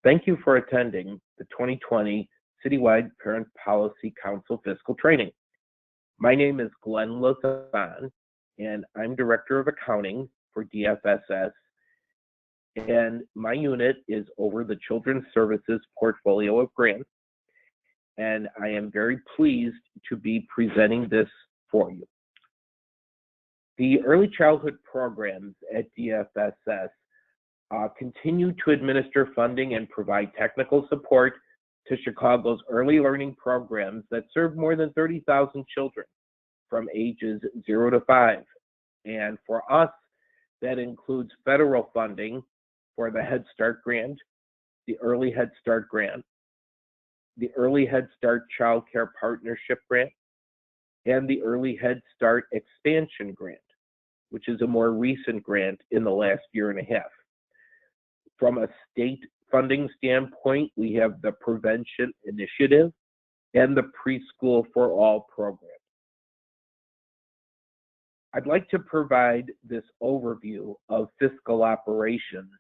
Thank you for attending the 2020 Citywide Parent Policy Council Fiscal Training. My name is Glenn Lazan, and I'm Director of Accounting for DFSS, and my unit is over the Children's Services portfolio of grants, and I am very pleased to be presenting this for you. The early childhood programs at DFSS continue to administer funding and provide technical support to Chicago's early learning programs that serve more than 30,000 children from ages 0 to 5. And for us, that includes federal funding for the Head Start grant, the Early Head Start grant, the Early Head Start Child Care Partnership grant, and the Early Head Start Expansion grant, which is a more recent grant in the last year and a half. From a state funding standpoint, we have the Prevention Initiative and the Preschool for All program. I'd like to provide this overview of fiscal operations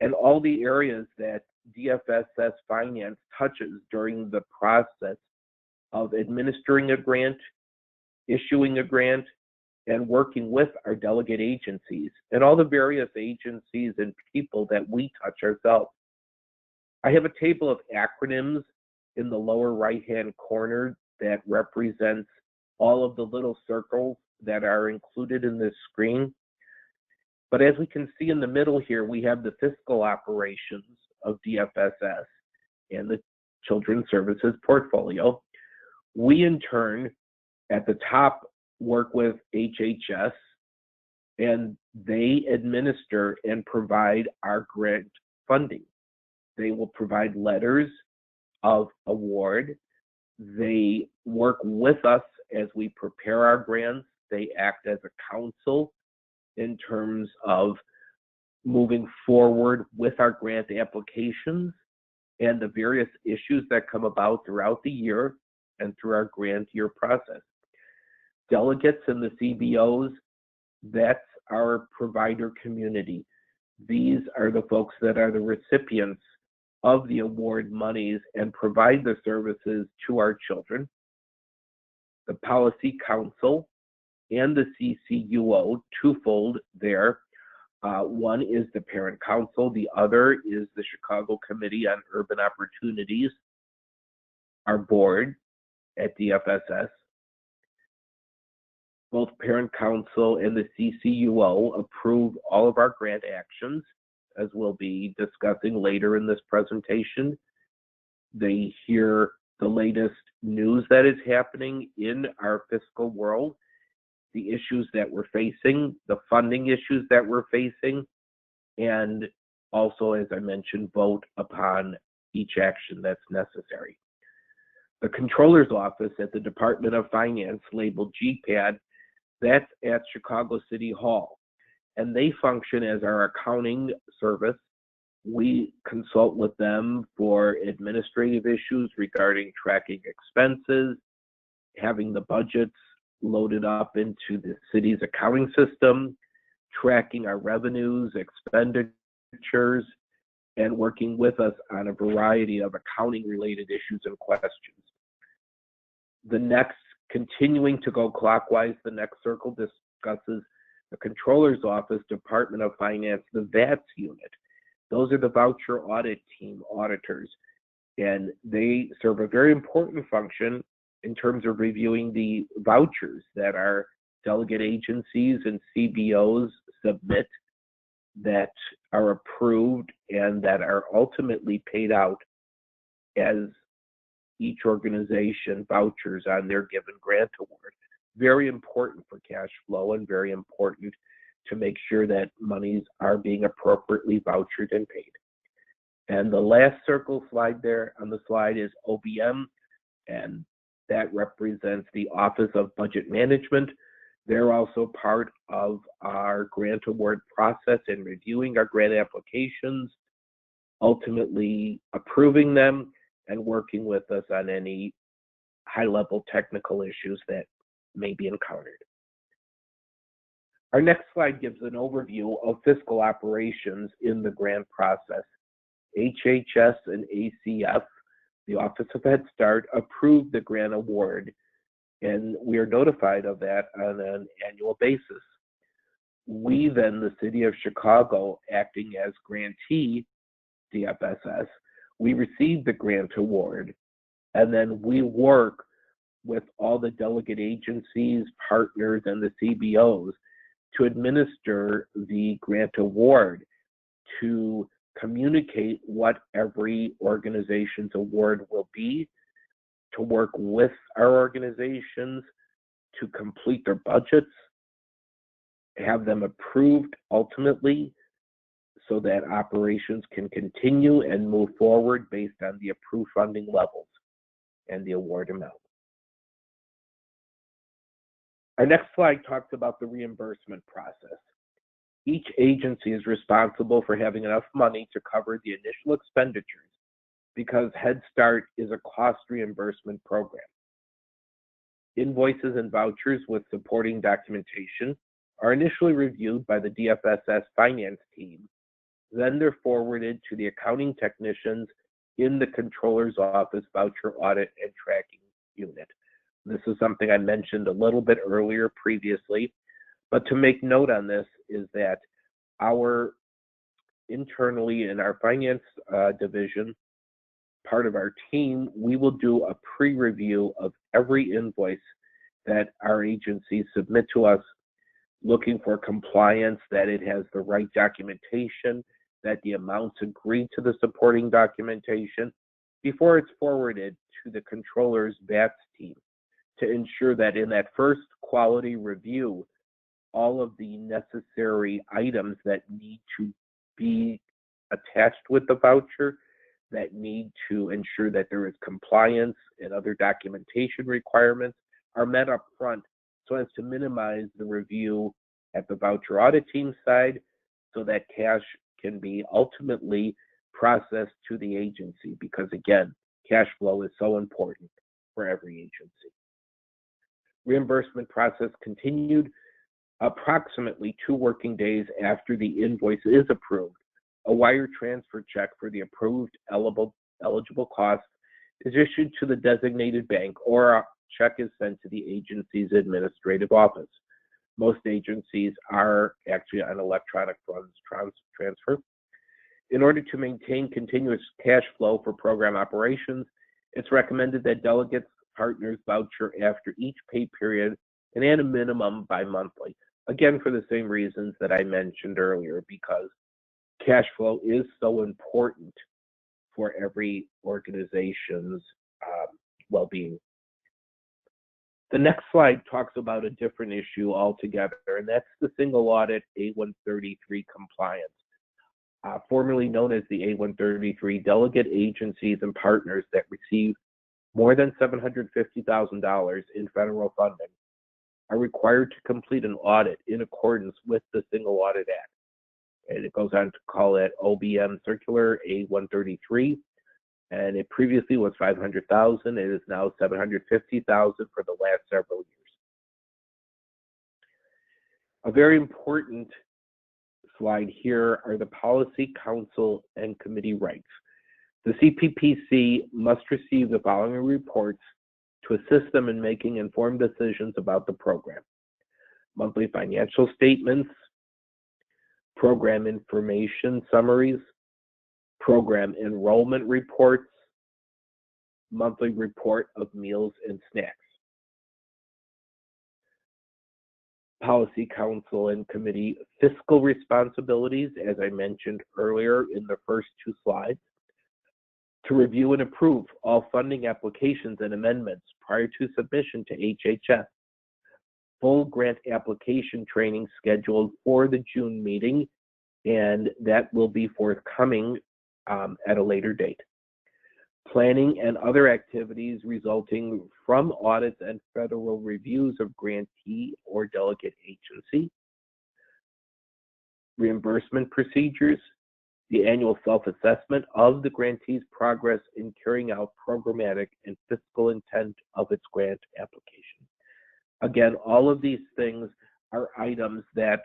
and all the areas that DFSS Finance touches during the process of administering a grant, issuing a grant, and working with our delegate agencies and all the various agencies and people that we touch ourselves. I have a table of acronyms in the lower right-hand corner that represents all of the little circles that are included in this screen. But as we can see in the middle here, we have the fiscal operations of DFSS and the Children's Services portfolio. We, in turn, at the top, work with HHS, and they administer and provide our grant funding. They will provide letters of award. They work with us as we prepare our grants. They act as a counsel in terms of moving forward with our grant applications and the various issues that come about throughout the year and through our grant year process. Delegates and the CBOs, that's our provider community. These are the folks that are the recipients of the award monies and provide the services to our children. The Policy Council and the CCUO, twofold there. One is the Parent Council, the other is the Chicago Committee on Urban Opportunities, our board at DFSS. Both Parent Council and the CCUO approve all of our grant actions, as we'll be discussing later in this presentation. They hear the latest news that is happening in our fiscal world, the issues that we're facing, the funding issues that we're facing, and also, as I mentioned, vote upon each action that's necessary. The Controller's Office at the Department of Finance, labeled GPAD, that's at Chicago City Hall, and they function as our accounting service. We consult with them for administrative issues regarding tracking expenses, having the budgets loaded up into the city's accounting system, tracking our revenues, expenditures, and working with us on a variety of accounting-related issues and questions. The next, continuing to go clockwise, the next circle discusses the Controller's Office, Department of Finance, the VATS unit. Those are the voucher audit team auditors, and they serve a very important function in terms of reviewing the vouchers that our delegate agencies and CBOs submit that are approved and that are ultimately paid out as each organization vouchers on their given grant award. Very important for cash flow and very important to make sure that monies are being appropriately vouchered and paid. And the last circle slide there on the slide is OBM, and that represents the Office of Budget Management. They're also part of our grant award process in reviewing our grant applications, ultimately approving them, and working with us on any high-level technical issues that may be encountered. Our next slide gives an overview of fiscal operations in the grant process. HHS and ACF, the Office of Head Start, approved the grant award, and we are notified of that on an annual basis. We then, the City of Chicago, acting as grantee, DFSS, we receive the grant award, and then we work with all the delegate agencies, partners, and the CBOs to administer the grant award, to communicate what every organization's award will be, to work with our organizations to complete their budgets, have them approved ultimately so that operations can continue and move forward based on the approved funding levels and the award amount. Our next slide talks about the reimbursement process. Each agency is responsible for having enough money to cover the initial expenditures because Head Start is a cost reimbursement program. Invoices and vouchers with supporting documentation are initially reviewed by the DFSS finance team. Then they're forwarded to the accounting technicians in the Controller's Office Voucher Audit and Tracking Unit. This is something I mentioned a little bit earlier previously, but to make note on this is that our internally in our finance division, part of our team, we will do a pre-review of every invoice that our agencies submit to us, looking for compliance, that it has the right documentation, that the amounts agree to the supporting documentation before it's forwarded to the controller's VATS team to ensure that in that first quality review, all of the necessary items that need to be attached with the voucher, that need to ensure that there is compliance and other documentation requirements are met up front so as to minimize the review at the voucher audit team side so that cash can be ultimately processed to the agency, because again, cash flow is so important for every agency. Reimbursement process continued approximately 2 working days after the invoice is approved. A wire transfer check for the approved eligible costs is issued to the designated bank, or a check is sent to the agency's administrative office. Most agencies are actually on electronic funds transfer. In order to maintain continuous cash flow for program operations, it's recommended that delegates partners voucher after each pay period and at a minimum bi-monthly. Again, for the same reasons that I mentioned earlier, because cash flow is so important for every organization's well-being. The next slide talks about a different issue altogether, and that's the single audit A133 compliance. Formerly known as the A133, delegate agencies and partners that receive more than $750,000 in federal funding are required to complete an audit in accordance with the Single Audit Act. And it goes on to call it OBM Circular A133, and it previously was $500,000. It is now $750,000 for the last several years. A very important slide here are the policy, council, and committee rights. The CPPC must receive the following reports to assist them in making informed decisions about the program: monthly financial statements, program information summaries, program enrollment reports, monthly report of meals and snacks. Policy, council, and committee fiscal responsibilities, as I mentioned earlier in the first 2 slides, to review and approve all funding applications and amendments prior to submission to HHS. Full grant application training scheduled for the June meeting, and that will be forthcoming at a later date. Planning and other activities resulting from audits and federal reviews of grantee or delegate agency. Reimbursement procedures, the annual self-assessment of the grantee's progress in carrying out programmatic and fiscal intent of its grant application. Again, all of these things are items that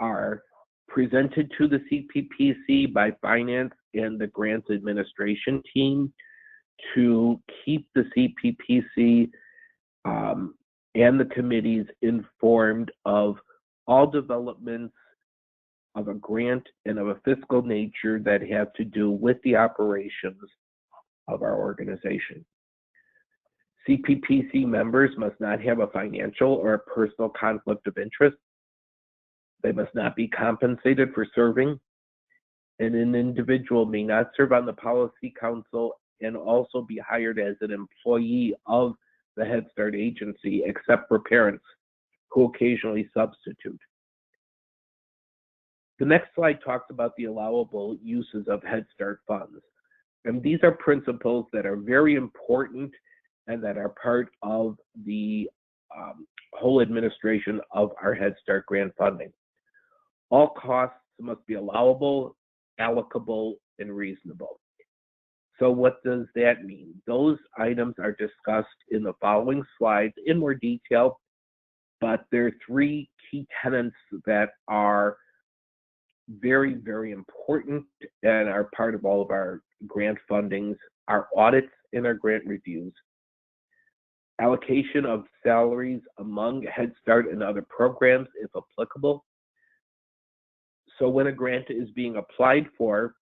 are presented to the CPPC by finance and the grants administration team to keep the CPPC and the committees informed of all developments of a grant and of a fiscal nature that have to do with the operations of our organization. CPPC members must not have a financial or a personal conflict of interest. They must not be compensated for serving, and an individual may not serve on the policy council and also be hired as an employee of the Head Start agency, except for parents who occasionally substitute. The next slide talks about the allowable uses of Head Start funds. And these are principles that are very important and that are part of the whole administration of our Head Start grant funding. All costs must be allowable, allocable, and reasonable. So what does that mean? Those items are discussed in the following slides in more detail, but there are three key tenets that are very, very important and are part of all of our grant fundings: our audits and our grant reviews, allocation of salaries among Head Start and other programs if applicable. So when a grant is being applied for,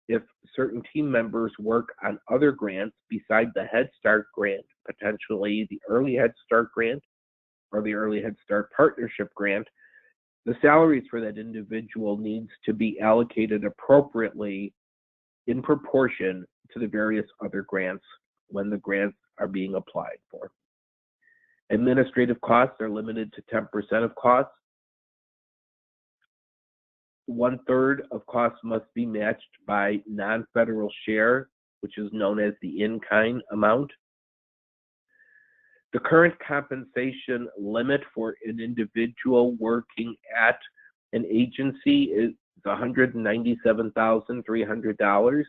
if certain team members work on other grants besides the Head Start grant, potentially the Early Head Start grant or the Early Head Start Partnership grant, the salaries for that individual needs to be allocated appropriately in proportion to the various other grants when the grants are being applied for. Administrative costs are limited to 10% of costs. 1/3 of costs must be matched by non-federal share, which is known as the in-kind amount. The current compensation limit for an individual working at an agency is $197,300.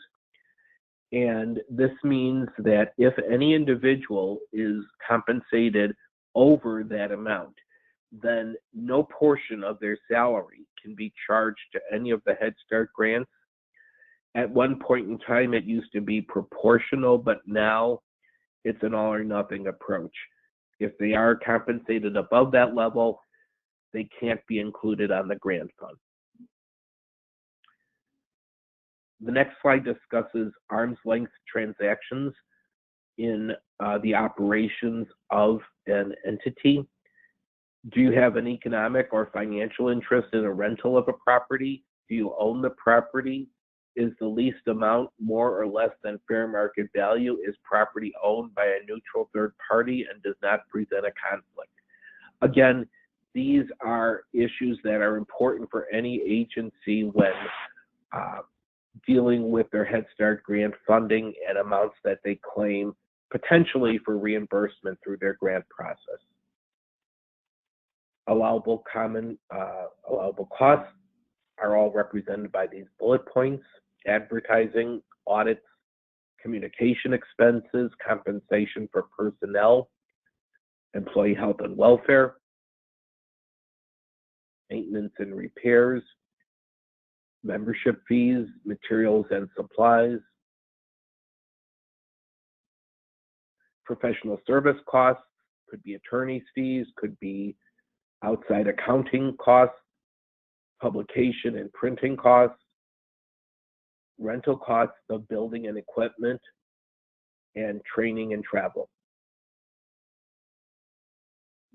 And this means that if any individual is compensated over that amount, then no portion of their salary can be charged to any of the Head Start grants. At one point in time, it used to be proportional, but now it's an all or nothing approach. If they are compensated above that level, they can't be included on the grant fund. The next slide discusses arm's length transactions in the operations of an entity. Do you have an economic or financial interest in a rental of a property? Do you own the property? Is the leased amount more or less than fair market value? Is property owned by a neutral third party and does not present a conflict? Again, these are issues that are important for any agency when dealing with their Head Start grant funding and amounts that they claim potentially for reimbursement through their grant process. Allowable costs are all represented by these bullet points: advertising, audits, communication expenses, compensation for personnel, employee health and welfare, maintenance and repairs, membership fees, materials and supplies, professional service costs, could be attorney's fees, could be outside accounting costs, publication and printing costs, rental costs of building and equipment, and training and travel.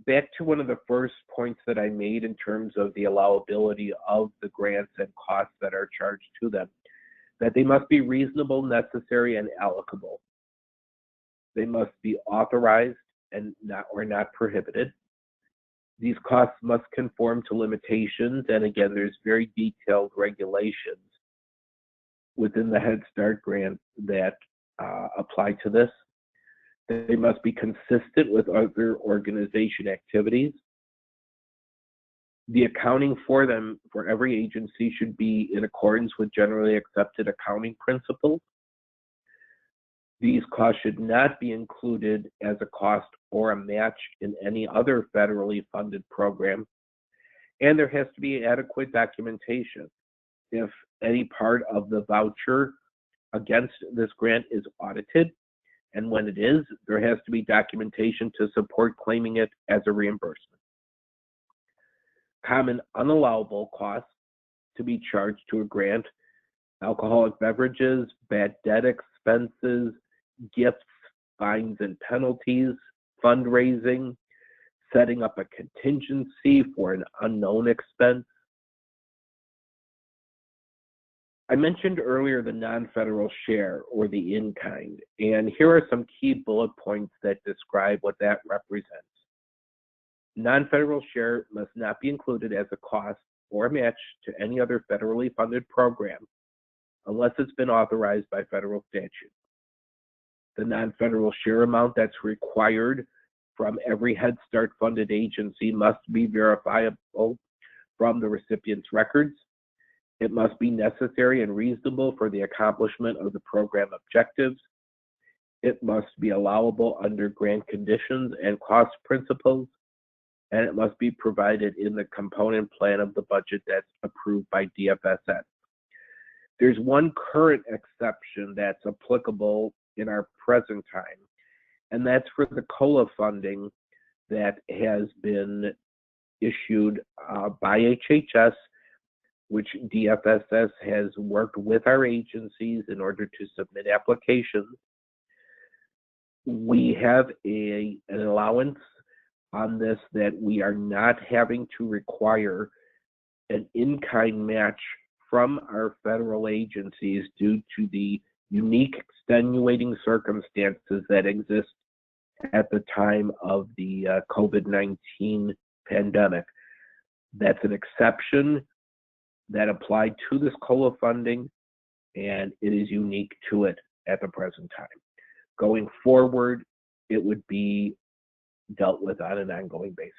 Back to one of the first points that I made in terms of the allowability of the grants and costs that are charged to them, that they must be reasonable, necessary, and allocable. They must be authorized and not prohibited. These costs must conform to limitations, and again, there's very detailed regulations within the Head Start grant that apply to this. They must be consistent with other organization activities. The accounting for them for every agency should be in accordance with generally accepted accounting principles. These costs should not be included as a cost or a match in any other federally funded program. And there has to be adequate documentation. if any part of the voucher against this grant is audited, and when it is, there has to be documentation to support claiming it as a reimbursement. Common unallowable costs to be charged to a grant: alcoholic beverages, bad debt expenses, gifts, fines and penalties, fundraising, setting up a contingency for an unknown expense. I mentioned earlier the non-federal share, or the in-kind, and here are some key bullet points that describe what that represents. Non-federal share must not be included as a cost or match to any other federally funded program unless it's been authorized by federal statute. The non-federal share amount that's required from every Head Start funded agency must be verifiable from the recipient's records. It must be necessary and reasonable for the accomplishment of the program objectives. It must be allowable under grant conditions and cost principles, and it must be provided in the component plan of the budget that's approved by DFSS. There's one current exception that's applicable in our present time, and that's for the COLA funding that has been issued by HHS, which DFSS has worked with our agencies in order to submit applications. We have an allowance on this that we are not having to require an in-kind match from our federal agencies due to the unique extenuating circumstances that exist at the time of the COVID-19 pandemic. That's an exception that applied to this COLA funding, and it is unique to it at the present time. Going forward, it would be dealt with on an ongoing basis.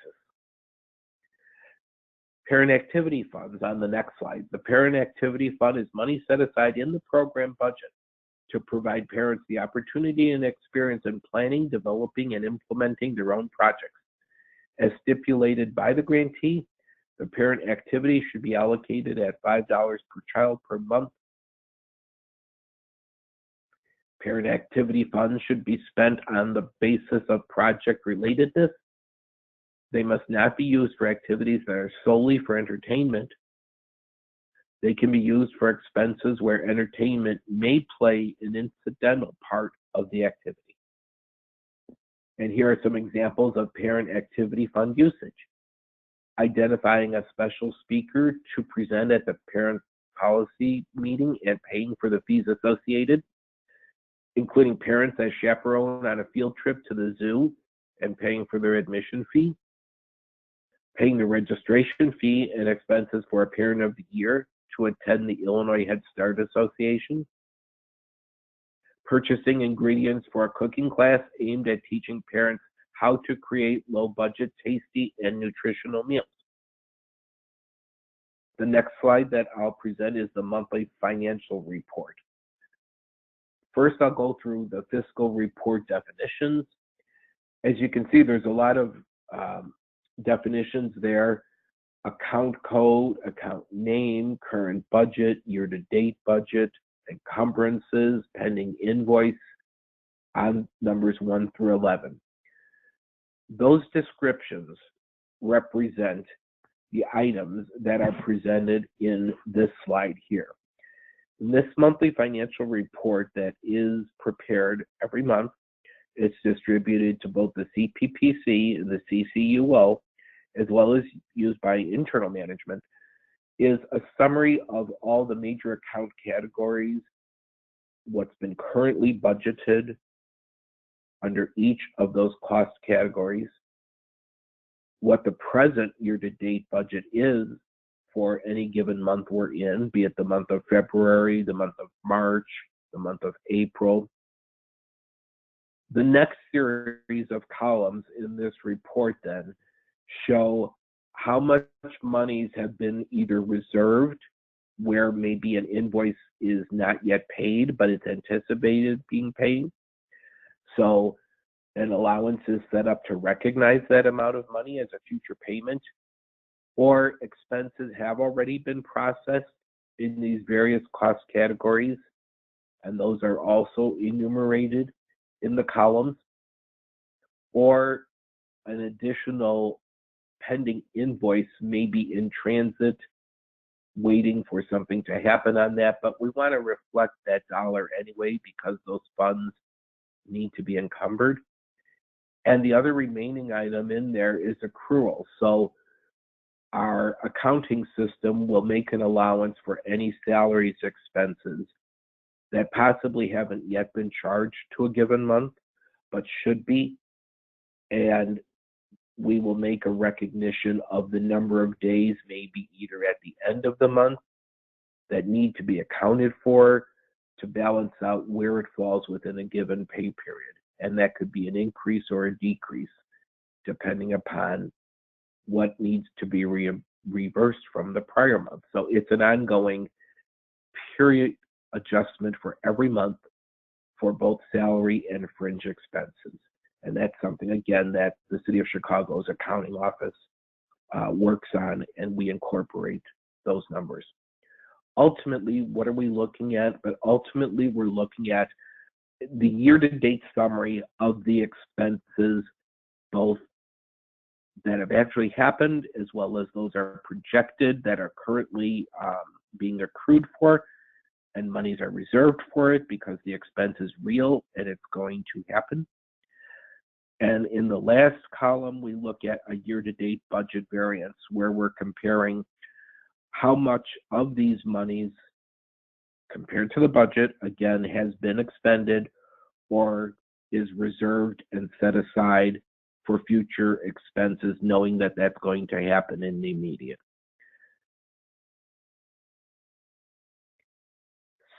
Parent activity funds on the next slide. The parent activity fund is money set aside in the program budget to provide parents the opportunity and experience in planning, developing, and implementing their own projects. As stipulated by the grantee, the parent activity should be allocated at $5 per child per month. Parent activity funds should be spent on the basis of project relatedness. They must not be used for activities that are solely for entertainment. They can be used for expenses where entertainment may play an incidental part of the activity. And here are some examples of parent activity fund usage: identifying a special speaker to present at the parent policy meeting and paying for the fees associated, including parents as chaperone on a field trip to the zoo and paying for their admission fee, paying the registration fee and expenses for a parent of the year to attend the Illinois Head Start Association, purchasing ingredients for a cooking class aimed at teaching parents how to create low-budget, tasty, and nutritional meals. The next slide that I'll present is the monthly financial report. First, I'll go through the fiscal report definitions. As you can see, there's a lot of definitions there: account code, account name, current budget, year-to-date budget, encumbrances, pending invoice, on numbers 1 through 11. Those descriptions represent the items that are presented in this slide here. In this monthly financial report that is prepared every month, it's distributed to both the CPPC and the CCUO, as well as used by internal management, is a summary of all the major account categories, what's been currently budgeted under each of those cost categories, what the present year-to-date budget is for any given month we're in, be it the month of February, the month of March, the month of April. The next series of columns in this report then show how much monies have been either reserved, where maybe an invoice is not yet paid, but it's anticipated being paid. So an allowance is set up to recognize that amount of money as a future payment, or expenses have already been processed in these various cost categories, and those are also enumerated in the columns, or an additional pending invoice may be in transit waiting for something to happen on that, but we want to reflect that dollar anyway because those funds need to be encumbered. And the other remaining item in there is accrual. So our accounting system will make an allowance for any salaries expenses that possibly haven't yet been charged to a given month, but should be. And we will make a recognition of the number of days, maybe either at the end of the month, that need to be accounted for to balance out where it falls within a given pay period. And that could be an increase or a decrease, depending upon what needs to be reversed from the prior month. So it's an ongoing period adjustment for every month for both salary and fringe expenses. And that's something, again, that the City of Chicago's accounting office works on, and we incorporate those numbers. Ultimately, what are we looking at? But ultimately, we're looking at the year-to-date summary of the expenses, both that have actually happened, as well as those are projected that are currently being accrued for, and monies are reserved for it because the expense is real and it's going to happen. And in the last column, we look at a year-to-date budget variance where we're comparing how much of these monies compared to the budget, again, has been expended or is reserved and set aside for future expenses, knowing that that's going to happen in the immediate.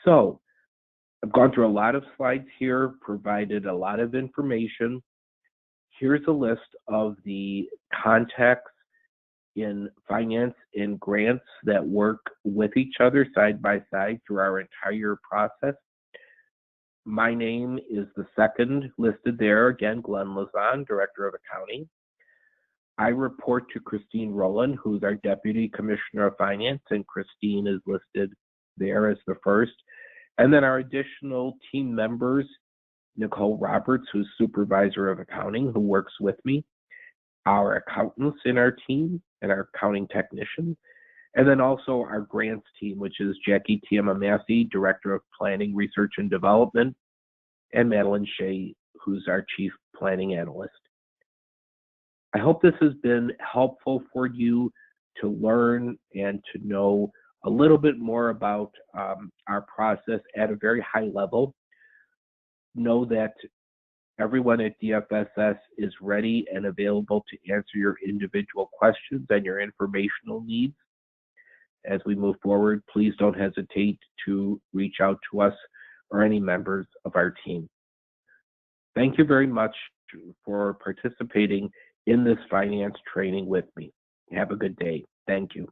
So I've gone through a lot of slides here, provided a lot of information. Here's a list of the contacts in finance and grants that work with each other side by side through our entire process. My name is the second listed there, again, Glenn Lazan, Director of Accounting. I report to Christine Rowland, who's our Deputy Commissioner of Finance, and Christine is listed there as the first. And then our additional team members, Nicole Roberts, who's Supervisor of Accounting, who works with me, our accountants in our team, and our accounting technician, and then also our grants team, which is Jackie Tiamamasi, Director of Planning, Research, and Development, and Madeline Shea, who's our Chief Planning Analyst. I hope this has been helpful for you to learn and to know a little bit more about our process at a very high level. Know that everyone at DFSS is ready and available to answer your individual questions and your informational needs. As we move forward, please don't hesitate to reach out to us or any members of our team. Thank you very much for participating in this finance training with me. Have a good day. Thank you.